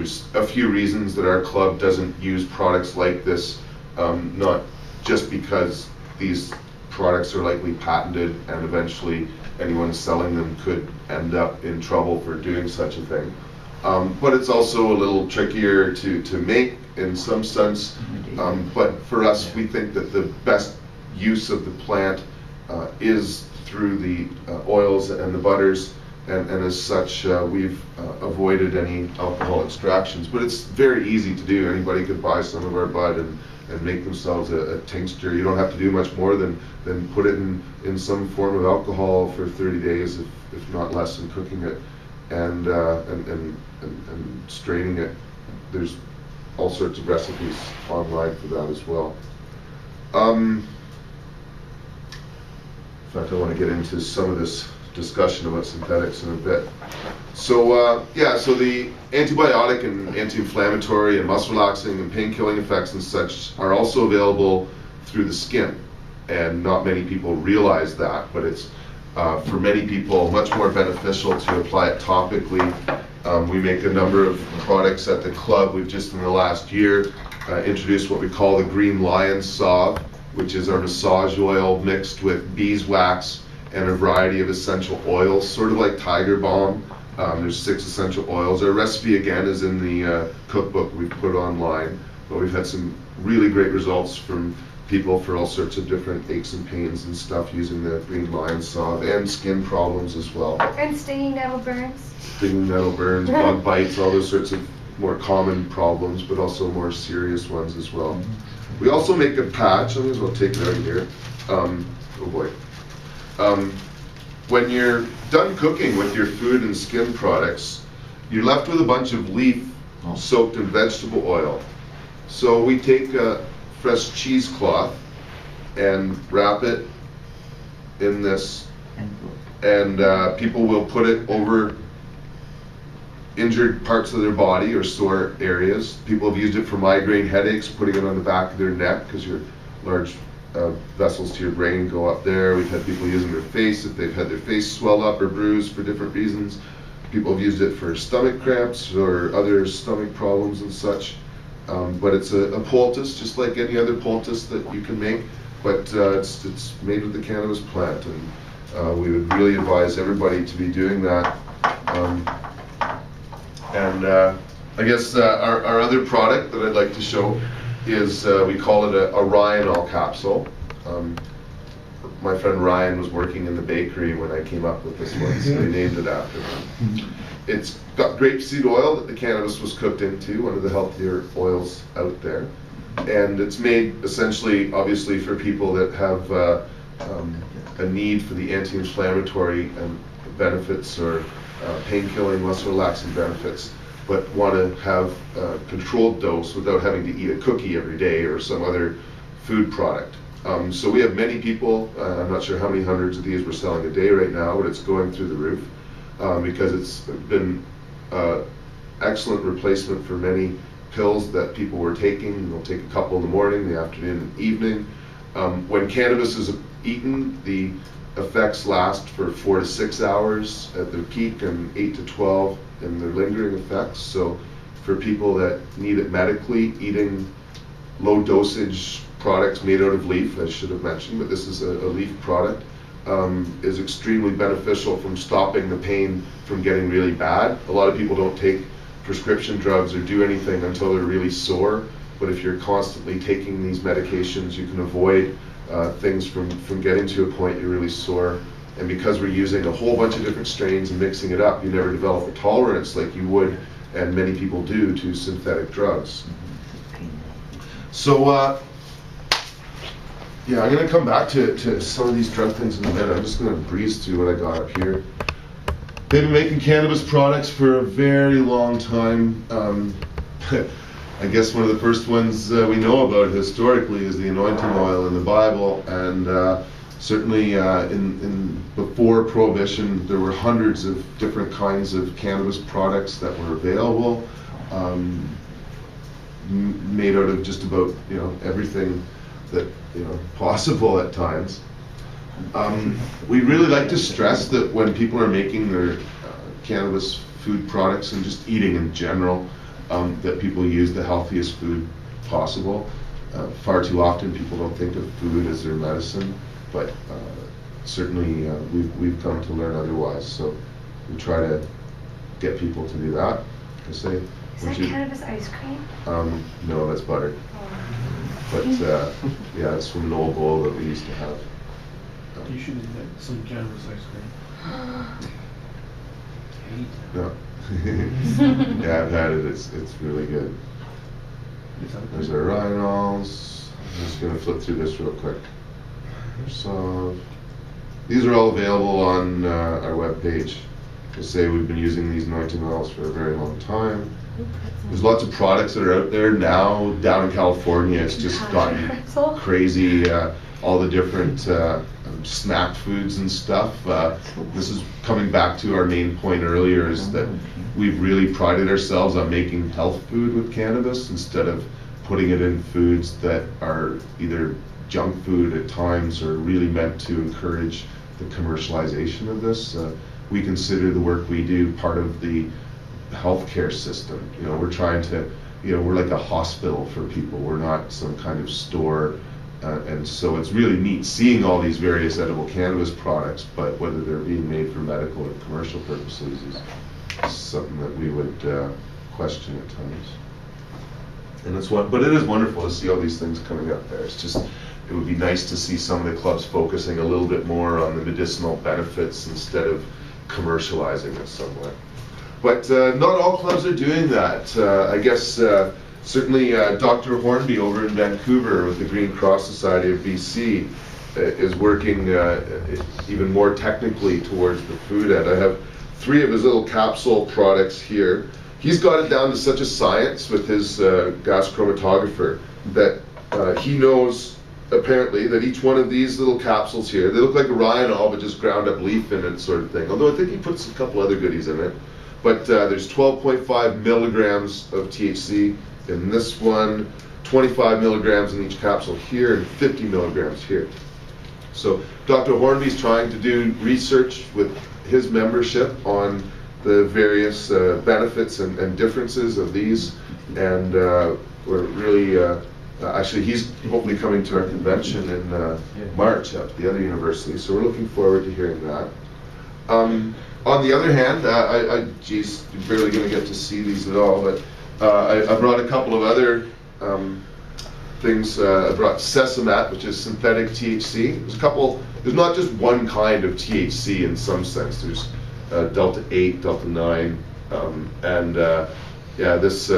there's a few reasons that our club doesn't use products like this, not just because these products are likely patented and eventually anyone selling them could end up in trouble for doing such a thing. But it's also a little trickier to make in some sense. But for us, we think that the best use of the plant is through the oils and the butters, and as such, we've avoided any alcohol extractions. But it's very easy to do. Anybody could buy some of our bud and make themselves a tincture. You don't have to do much more than put it in some form of alcohol for 30 days, if not less, in cooking it and straining it. There's all sorts of recipes online for that as well. In fact, I want to get into some of this discussion about synthetics in a bit. So so the antibiotic and anti-inflammatory and muscle relaxing and pain-killing effects and such are also available through the skin, and not many people realize that, but it's for many people much more beneficial to apply it topically. We make a number of products at the club. We've just in the last year introduced what we call the Green Lion Salve, which is our massage oil mixed with beeswax and a variety of essential oils, sort of like Tiger Balm. There's 6 essential oils. Our recipe again is in the cookbook we've put online, but we've had some really great results from people for all sorts of different aches and pains and stuff using the Green Lion Salve, and skin problems as well. And stinging nettle burns. Stinging nettle burns, bug bites, all those sorts of more common problems, but also more serious ones as well. We also make a patch. I may as well take it out of here. Oh boy. When you're done cooking with your food and skin products, you're left with a bunch of leaf soaked in vegetable oil. So we take a fresh cheesecloth and wrap it in this, and people will put it over injured parts of their body or sore areas. People have used it for migraine headaches, putting it on the back of their neck because your large vessels to your brain go up there. We've had people using their face if they've had their face swell up or bruise for different reasons. People have used it for stomach cramps or other stomach problems and such. But it's a poultice, just like any other poultice that you can make, but it's made with the cannabis plant, and we would really advise everybody to be doing that. I guess our other product that I'd like to show is, we call it a Ryanol capsule. My friend Ryan was working in the bakery when I came up with this one, so we named it after him. It's got grapeseed oil that the cannabis was cooked into, one of the healthier oils out there. And it's made essentially, obviously, for people that have a need for the anti-inflammatory benefits or pain-killing, muscle relaxing benefits, but want to have a controlled dose without having to eat a cookie every day or some other food product. So we have many people, I'm not sure how many hundreds of these we're selling a day right now, but it's going through the roof because it's been excellent replacement for many pills that people were taking. They'll take a couple in the morning, the afternoon, and evening. When cannabis is eaten, the effects last for 4 to 6 hours at their peak and 8 to 12 in their lingering effects. So for people that need it medically, eating low dosage products made out of leaf, I should have mentioned, but this is a leaf product, is extremely beneficial from stopping the pain from getting really bad. A lot of people don't take prescription drugs or do anything until they're really sore, but if you're constantly taking these medications, you can avoid things from getting to a point you're really sore. And because we're using a whole bunch of different strains and mixing it up, you never develop a tolerance like you would, and many people do, to synthetic drugs. So yeah, I'm going to come back to some of these drug things in a minute. I'm just going to breeze through what I got up here. They've been making cannabis products for a very long time. I guess one of the first ones we know about historically is the anointing oil in the Bible, and certainly in before Prohibition, there were hundreds of different kinds of cannabis products that were available, made out of just about everything that possible at times. We really like to stress that when people are making their cannabis food products and just eating in general, that people use the healthiest food possible. Far too often people don't think of food as their medicine, but certainly we've come to learn otherwise. So we try to get people to do that. I say, is that cannabis ice cream? No, that's butter. Oh. But yeah, it's from an old bowl that we used to have. You should get some cannabis ice cream. No. Yeah, I've had it. It's really good. There's our Rhinols. I'm just going to flip through this real quick. So these are all available on our webpage. I say we've been using these anointing oils for a very long time. There's lots of products that are out there now. Down in California, it's just gotten crazy. All the different snack foods and stuff. This is coming back to our main point earlier, is that we've really prided ourselves on making health food with cannabis instead of putting it in foods that are either junk food at times or really meant to encourage the commercialization of this. We consider the work we do part of the healthcare system. You know, we're trying to, you know, we're like a hospital for people. We're not some kind of store. And so it's really neat seeing all these various edible cannabis products, but whether they're being made for medical or commercial purposes is something that we would question at times. And it's but it is wonderful to see all these things coming up there. It's just, it would be nice to see some of the clubs focusing a little bit more on the medicinal benefits instead of commercializing it somewhat. But not all clubs are doing that. I guess certainly Dr. Hornby over in Vancouver with the Green Cross Society of BC is working even more technically towards the food end. I have 3 of his little capsule products here. He's got it down to such a science with his gas chromatographer that he knows apparently that each one of these little capsules here, they look like a Ryanol but just ground up leaf in it sort of thing. Although I think he puts a couple other goodies in it. But there's 12.5 milligrams of THC in this one, 25 milligrams in each capsule here, and 50 milligrams here. So Dr. Hornby's trying to do research with his membership on the various benefits and differences of these, and we're really actually he's hopefully coming to our convention in March at the other university, so we're looking forward to hearing that. On the other hand, geez, you're barely going to get to see these at all, but I brought a couple of other things. I brought Sesamat, which is synthetic THC. There's not just one kind of THC in some sense. There's Delta 8, Delta 9, and yeah, this